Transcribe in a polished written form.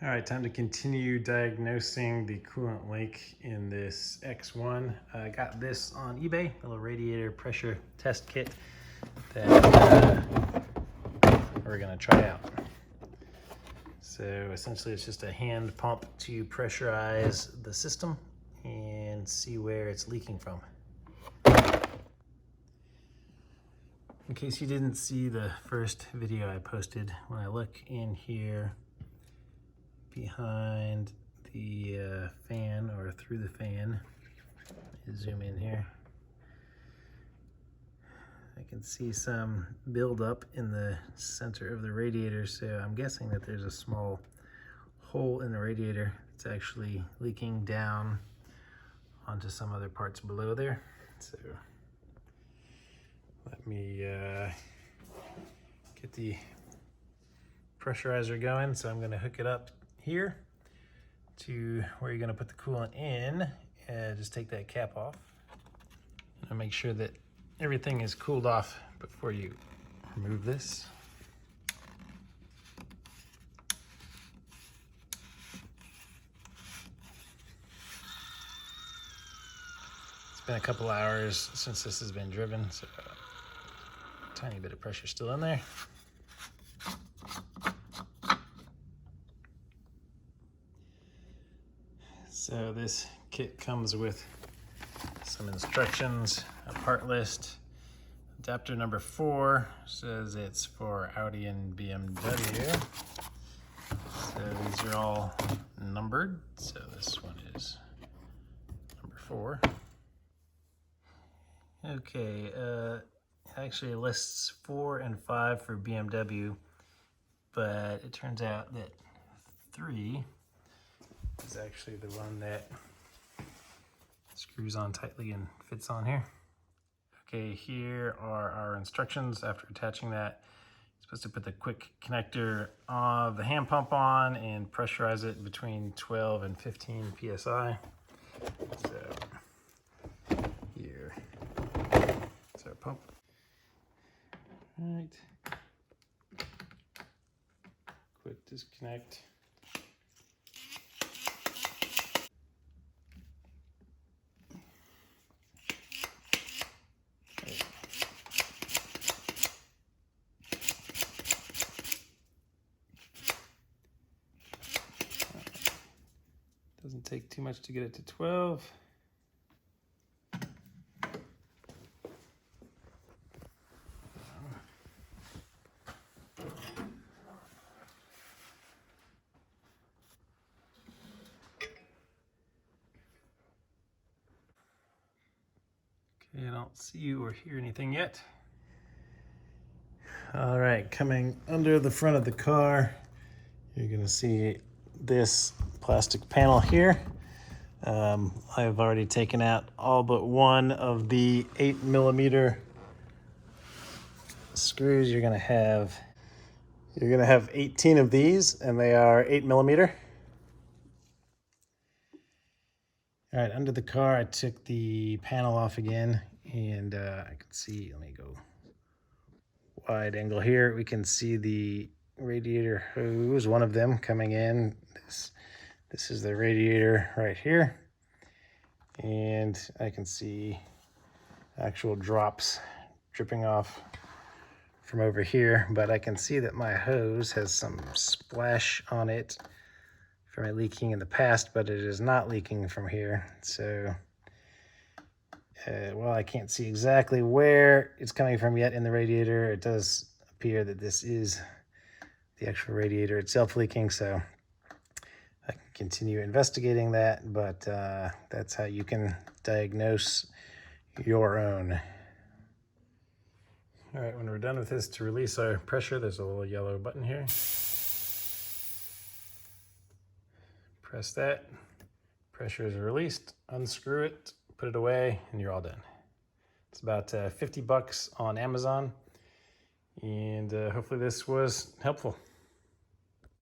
All right, time to continue diagnosing the coolant leak in this X1. I got this on eBay, a little radiator pressure test kit that we're gonna try out. So essentially it's just a hand pump to pressurize the system and see where it's leaking from. In case you didn't see the first video I posted, when I look in here behind the fan, or through the fan, zoom in here, I can see some buildup in the center of the radiator, so I'm guessing that there's a small hole in the radiator that's actually leaking down onto some other parts below there. So let me get the pressurizer going. So I'm going to hook it up here to where you're going to put the coolant in, and just take that cap off and make sure that everything is cooled off before you remove this. It's been a couple hours since this has been driven, so a tiny bit of pressure still in there. So this kit comes with some instructions, a part list. Adapter number 4 says it's for Audi and BMW. So these are all numbered. So this one is number 4. Okay, it actually lists 4 and 5 for BMW, but it turns out that 3 is actually the one that screws on tightly and fits on here. Okay, here are our instructions. After attaching that, you're supposed to put the quick connector of the hand pump on and pressurize it between 12 and 15 psi. So here is our pump. All right, quick disconnect. Doesn't take too much to get it to 12. Okay, I don't see you or hear anything yet. All right, coming under the front of the car, you're gonna see this plastic panel here. I've already taken out all but one of the 8mm screws. You're gonna have 18 of these, and they are 8mm. All right, under the car, I took the panel off again, and I can see, let me go wide angle here. We can see the radiator hose, one of them coming in. This is the radiator right here, and I can see actual drops dripping off from over here, but I can see that my hose has some splash on it from it leaking in the past, but it is not leaking from here. So well, I can't see exactly where it's coming from yet in the radiator. It does appear that this is the actual radiator itself leaking, so I can continue investigating that, but that's how you can diagnose your own. All right, when we're done with this, to release our pressure, there's a little yellow button here. Press that, pressure is released, unscrew it, put it away, and you're all done. It's about 50 bucks on Amazon, and hopefully this was helpful.